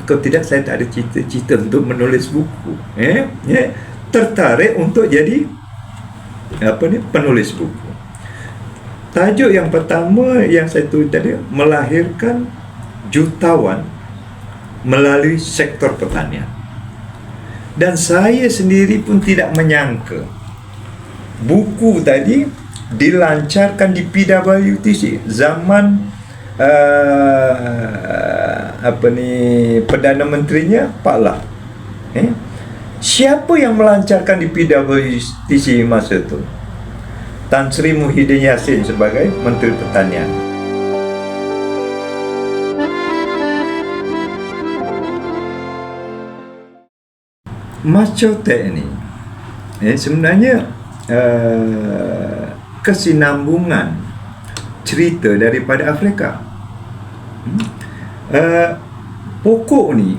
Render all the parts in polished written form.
Kalau tidak, saya tak ada cita-cita untuk menulis buku. Tertarik untuk jadi penulis buku. Tajuk yang pertama yang saya tulis tadi, melahirkan jutawan melalui sektor pertanian. Dan saya sendiri pun tidak menyangka buku tadi dilancarkan di PWTC zaman Perdana Menterinya Pak Lah. Siapa yang melancarkan di PWTC masa itu? Tan Sri Muhyiddin Yassin sebagai Menteri Pertanian. Mas Chotek ini sebenarnya kesinambungan cerita daripada Afrika. Pokok ni,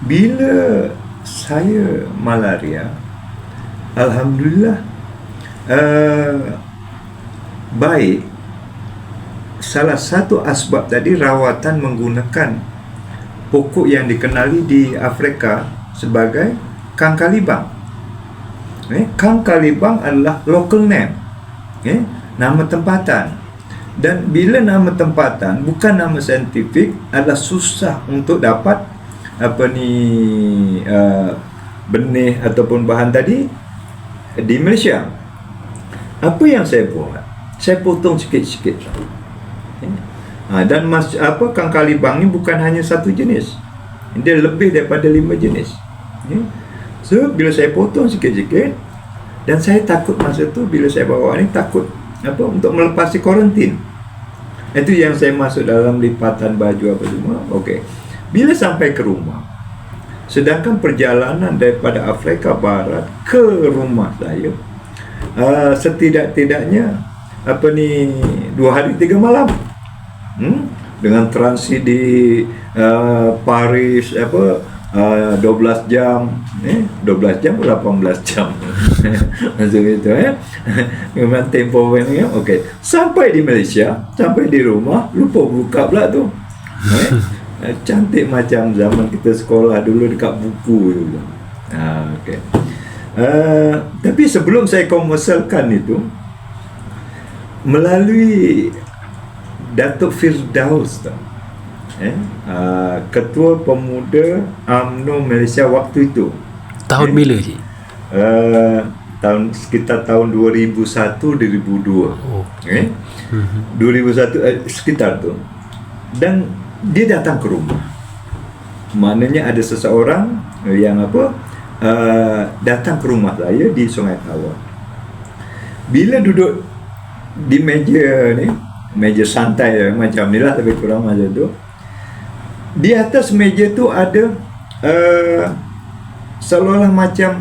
bila saya malaria, alhamdulillah baik. Salah satu asbab tadi rawatan menggunakan pokok yang dikenali di Afrika sebagai kangkalibang. Kangkalibang adalah local name, nama tempatan. Dan bila nama tempatan bukan nama saintifik, adalah susah untuk dapat benih ataupun bahan tadi di Malaysia. Apa yang saya buat? Saya potong sikit-sikit. Dan kangkalibang ni bukan hanya satu jenis, dia lebih daripada 5 jenis. So bila saya potong sikit-sikit, dan saya takut masa tu bila saya bawa ni, takut untuk melepasi kuarantin. Itu yang saya masuk dalam lipatan baju apa semua. Okey. Bila sampai ke rumah, sedangkan perjalanan daripada Afrika Barat ke rumah saya setidak-tidaknya 2 hari 3 malam. Dengan transit di Paris 12 jam 12 jam atau 18 jam macam itu memang tempoh yang okey. Sampai di Malaysia, sampai di rumah, lupa buka pula tu. Cantik macam zaman kita sekolah dulu dekat buku tu. Okey. Tapi sebelum saya komersialkan itu, melalui Datuk Firdaus tu, Ketua Pemuda UMNO Malaysia waktu itu. Tahun bila sih? Sekitar tahun 2001-2002. 2001 sekitar tu. Dan dia datang ke rumah. Maknanya ada seseorang yang datang ke rumah saya di Sungai Tawar. Bila duduk di meja santai macam ni lah, lebih kurang macam tu. Di atas meja tu ada seolah-olah macam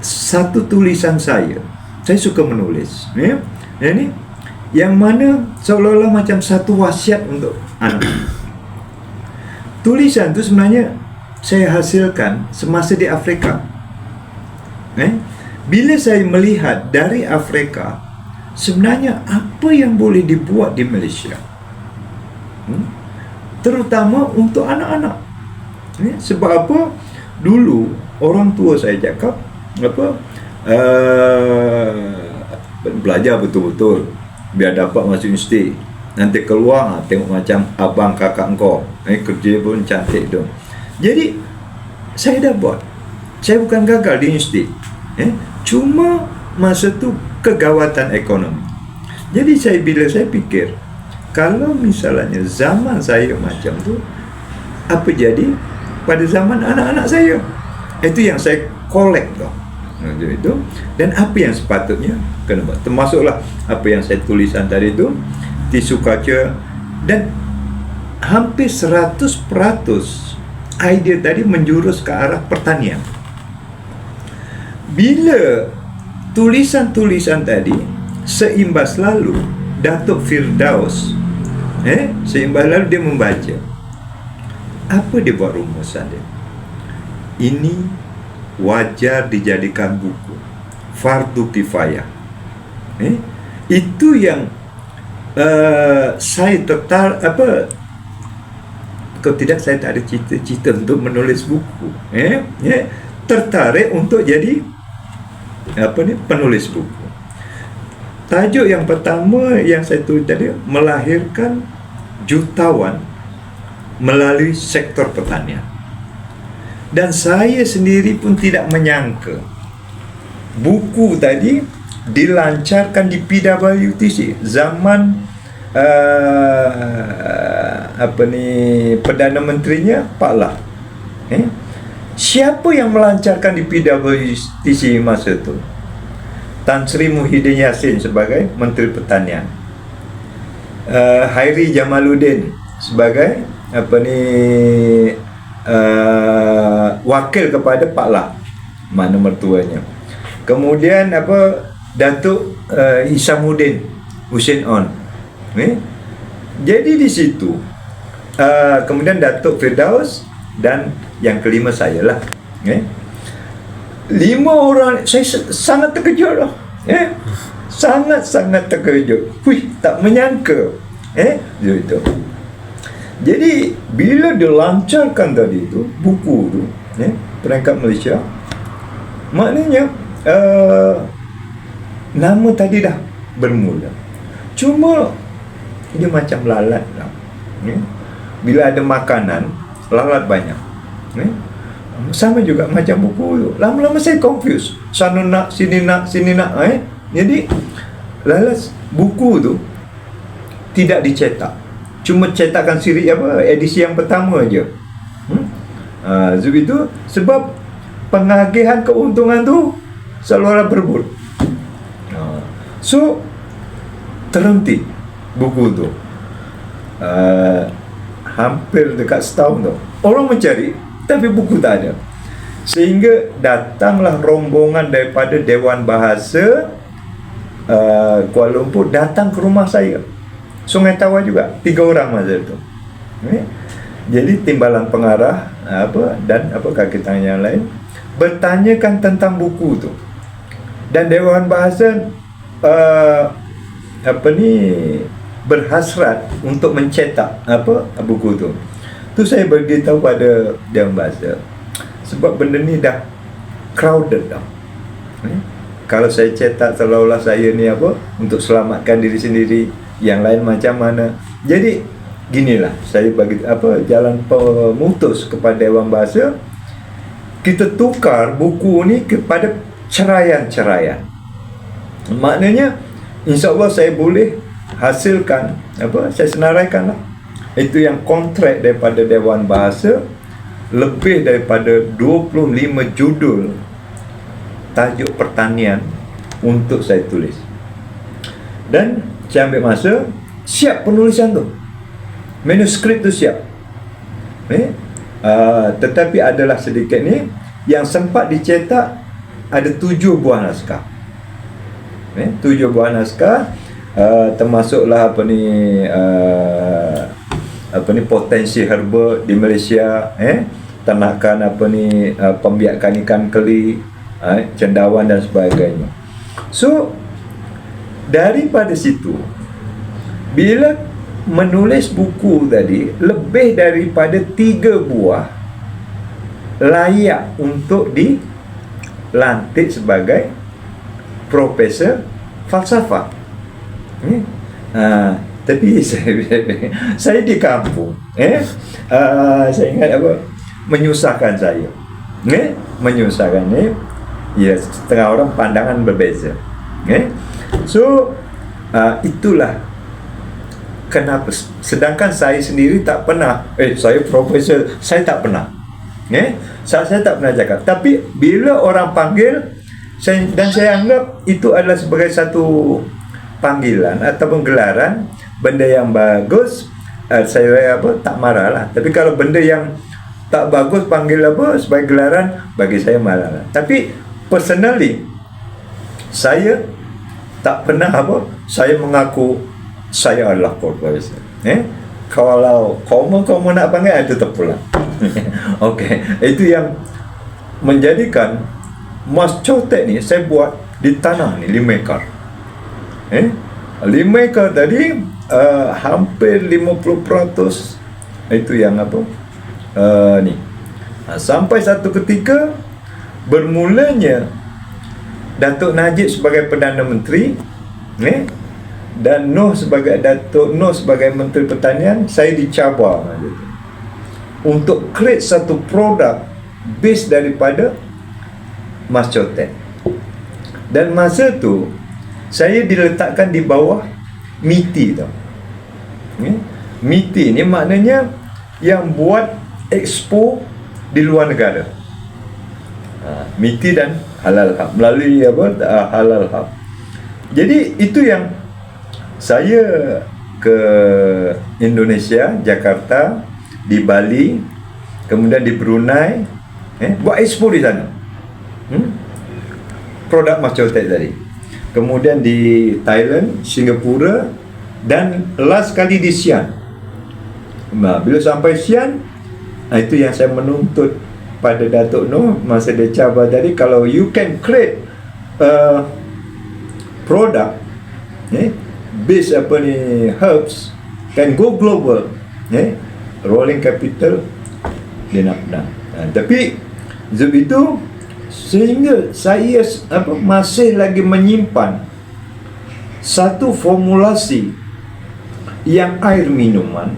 satu tulisan saya. Saya suka menulis, ini yang mana seolah-olah macam satu wasiat untuk anak. Tulisan tu sebenarnya saya hasilkan semasa di Afrika. Bila saya melihat dari Afrika, sebenarnya apa yang boleh dibuat di Malaysia, terutama untuk anak-anak. Sebab apa? Dulu orang tua saya cakap belajar betul-betul biar dapat masuk universiti. Nanti keluar tengok macam abang kakak engkau, kerja pun cantik tu. Jadi saya dah buat. Saya bukan gagal di universiti, cuma masa tu kegawatan ekonomi. Jadi bila saya fikir, kalau misalnya zaman saya macam tu, apa jadi pada zaman anak-anak saya? Itu yang saya collect tu. Itu. Dan apa yang sepatutnya kena buat, termasuklah apa yang saya tulisan tadi tu, tisu kaca. Dan hampir 100% idea tadi menjurus ke arah pertanian. Bila tulisan-tulisan tadi seimbas lalu Datuk Firdaus seimbas lalu dia membaca, apa dia buat rumusan dia? Ini wajar dijadikan buku, fardu kifayah. Itu yang saya Kalau tidak saya tak ada cita-cita untuk menulis buku. Tertarik untuk jadi penulis buku. Tajuk yang pertama yang saya tulis tadi, melahirkan jutawan melalui sektor pertanian. Dan saya sendiri pun tidak menyangka buku tadi dilancarkan di PWTC zaman Perdana Menterinya Pak Lah. Siapa yang melancarkan di PWTC masa itu? Tan Sri Muhyiddin Yassin sebagai Menteri Pertanian, Hairi Jamaluddin sebagai wakil kepada Pak Lah, mana mertuanya. Kemudian Datuk Isamuddin Hussein On. Jadi di situ kemudian Datuk Firdaus dan yang kelima saya lah. 5 orang. Saya sangat terkejut lah. Sangat-sangat terkejut. Tak menyangka. Itu. Jadi bila dilancarkan tadi itu buku tu, Perangkat Malaysia, maknanya nama tadi dah bermula. Cuma dia macam lalat lah. Bila ada makanan, lalat banyak. Sama juga macam buku tu. Lama-lama saya confuse. Sana nak, sini nak. Jadi lalat buku tu tidak dicetak. Cuma cetakkan siri edisi yang pertama aja. Itu sebab pengagihan keuntungan tu seolah-olah berebut. So terhenti buku tu. Hampir dekat setahun tu. Orang mencari tapi buku tak ada. Sehingga datanglah rombongan daripada Dewan Bahasa Kuala Lumpur datang ke rumah saya. Sungai Tawar juga, 3 orang masa itu. Jadi timbalan pengarah dan kaki tangan yang lain bertanyakan tentang buku tu. Dan Dewan Bahasa berhasrat untuk mencetak buku tu. Tu saya beritahu pada Dewan Bahasa, sebab benda ni dah crowded dah. Kalau saya cetak seolah-olah saya ni untuk selamatkan diri sendiri, yang lain macam mana. Jadi ginilah saya bagi jalan pemutus kepada Dewan Bahasa, kita tukar buku ni kepada ceraian-ceraian. Maknanya insya-Allah saya boleh hasilkan saya senaraikan lah. Itu yang kontrak daripada Dewan Bahasa, lebih daripada 25 judul tajuk pertanian untuk saya tulis. Dan saya ambil masa, siap penulisan tu, manuskrip tu siap. Tetapi adalah sedikit ni yang sempat dicetak, ada 7 buah naskah. 7 buah naskah, termasuklah potensi herba di Malaysia, ternakan pembiakan ikan keli, cendawan dan sebagainya. So daripada situ, bila menulis buku tadi, lebih daripada 3 buah layak untuk dilantik sebagai profesor falsafah. Tapi saya di kampung, saya ingat menyusahkan saya, menyusahkan ni, ya, setengah orang pandangan berbeza. So itulah kenapa. Sedangkan saya sendiri tak pernah, saya profesor, saya tak pernah, saya tak pernah cakap. Tapi bila orang panggil saya anggap itu adalah sebagai satu panggilan ataupun gelaran, benda yang bagus, saya tak marah lah. Tapi kalau benda yang tak bagus panggil sebagai gelaran, bagi saya marah lah. Tapi personally saya tak pernah saya mengaku saya adalah profesor. Kalau kamu nak panggil, itu terpulang. Okey, itu yang menjadikan Mas Cotek ni saya buat di tanah ni 5 ekar. 5 ekar tadi hampir 50% Itu yang apa, ni. Sampai satu ketika bermulanya Datuk Najib sebagai Perdana Menteri, dan Datuk Noh sebagai Menteri Pertanian, saya dicabar untuk create satu produk base daripada Mas Cotet. Dan masa tu saya diletakkan di bawah MITI tau. MITI ni maknanya yang buat expo di luar negara. MITI dan Halal Hub, melalui Halal Hub. Jadi itu yang saya ke Indonesia, Jakarta, di Bali, kemudian di Brunei, buat expo di sana. Produk Mas Cotet tadi. Kemudian di Thailand, Singapura, dan last kali di Xi'an. Bila sampai Xi'an, itu yang saya menuntut pada Datuk Noh masa dia cabar tadi, kalau you can create produk base herbs, can go global, rolling capital dia nak menang. Tapi sebab itu sehingga saya masih lagi menyimpan satu formulasi yang air minuman.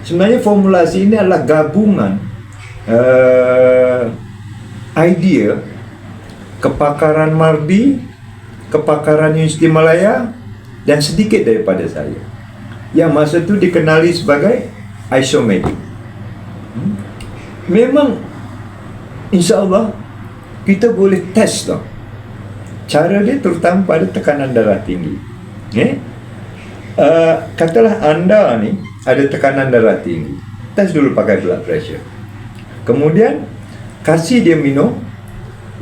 Sebenarnya formulasi ini adalah gabungan idea kepakaran Mardi, kepakaran Universiti Malaya, dan sedikit daripada saya, yang masa itu dikenali sebagai Isomedic. Memang insya-Allah kita boleh test tau cara dia, terutama pada tekanan darah tinggi. Katalah anda ni ada tekanan darah tinggi, test dulu pakai blood pressure, kemudian kasih dia minum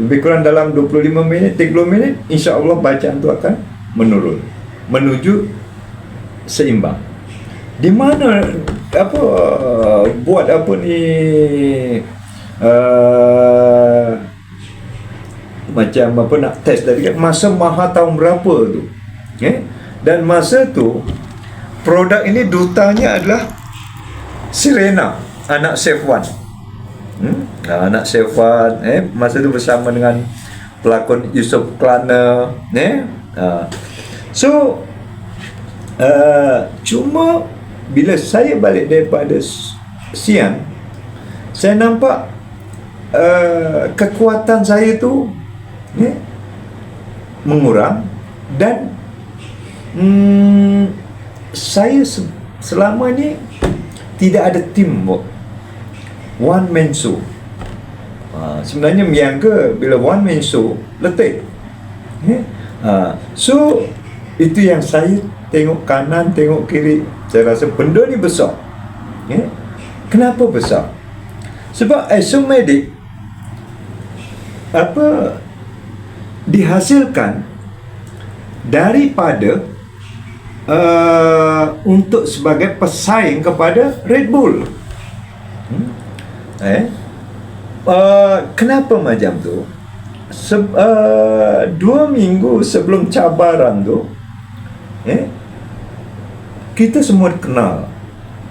lebih kurang dalam 25 minit, 30 minit, insya-Allah bacaan tu akan menurun menuju seimbang. Di mana buat macam nak test tadi kan, masa Maha tahun berapa tu, dan masa tu produk ini dutanya adalah Serena, anak Chef Wan. Anak Chef Wan, masa tu bersama dengan pelakon Yusof Klana, so cuma bila saya balik daripada Xi'an, saya nampak kekuatan saya tu mengurang, dan saya selama ni tidak ada teamwork, one man show. Sebenarnya Miangga bila one man show letih. So itu yang saya tengok kanan, tengok kiri, saya rasa benda ni besar. Kenapa besar? Sebab Isomedic dihasilkan daripada untuk sebagai pesaing kepada Red Bull. Kenapa macam tu? 2 minggu sebelum cabaran tu, kita semua kenal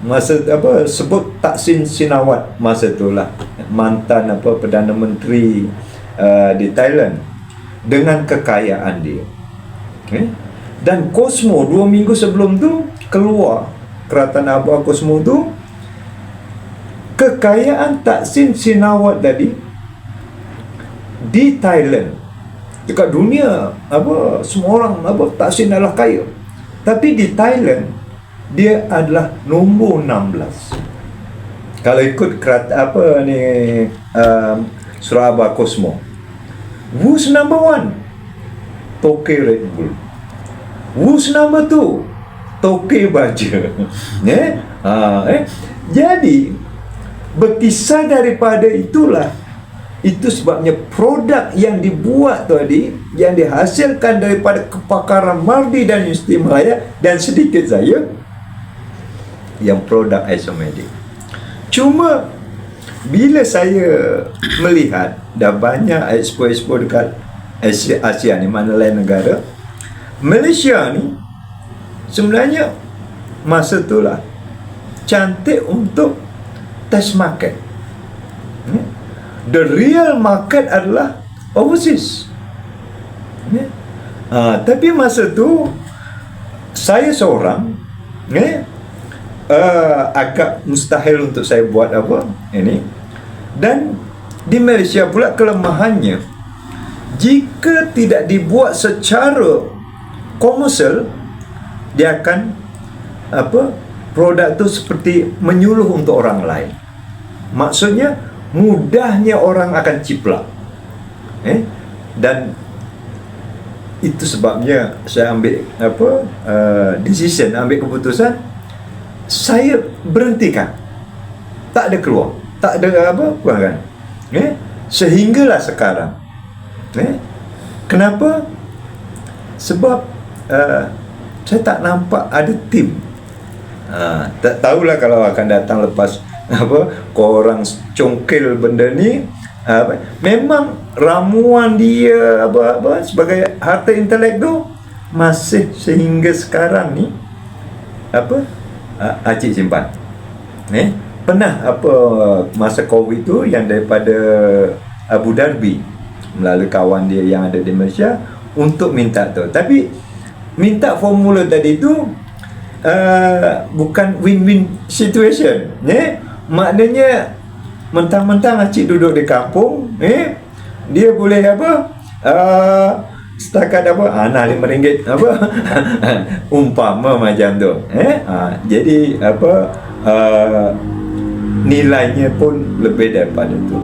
masa sebut Thaksin Shinawatra masa itulah, mantan Perdana Menteri di Thailand, dengan kekayaan dia. Dan Cosmo 2 minggu sebelum tu keluar Keratan Abah Cosmo tu, kekayaan Thaksin Shinawatra tadi di Thailand, dekat dunia semua orang Thaksin adalah kaya, tapi di Thailand dia adalah nombor 16 kalau ikut Surabaya Cosmo. Who's number 1? Tokyo Red Bull. Who's number 2? Tokyo Baja. Jadi berkisar daripada itulah. Itu sebabnya produk yang dibuat tadi, yang dihasilkan daripada kepakaran Mardi dan Universiti Malaya, dan sedikit saya, yang produk Isomedic. Cuma bila saya melihat dah banyak expo dekat Asia ni, mana lain negara, Malaysia ni sebenarnya masa itulah cantik untuk test market. The real market adalah overseas. Tapi masa tu saya seorang, agak mustahil untuk saya buat apa ini. Dan di Malaysia pula kelemahannya, jika tidak dibuat secara komersial, dia akan produk tu seperti menyuluh untuk orang lain. Maksudnya mudahnya orang akan ciplak. Dan itu sebabnya saya ambil decision, ambil keputusan, saya berhentikan. Tak ada keluar, tak ada kan. Sehinggalah sekarang. Kenapa? Sebab saya tak nampak ada tim. Tak tahulah kalau akan datang lepas korang congkel benda ni. Memang ramuan dia sebagai harta intelek tu masih sehingga sekarang ni Acik simpan. Pernah masa Covid tu yang daripada Abu Dhabi melalui kawan dia yang ada di Malaysia untuk minta tu. Tapi minta formula tadi tu bukan win-win situation. Maknanya mentang-mentang Acik duduk di kampung, dia boleh setakat nah RM5 umpama macam tu. Jadi nilainya pun lebih daripada tu.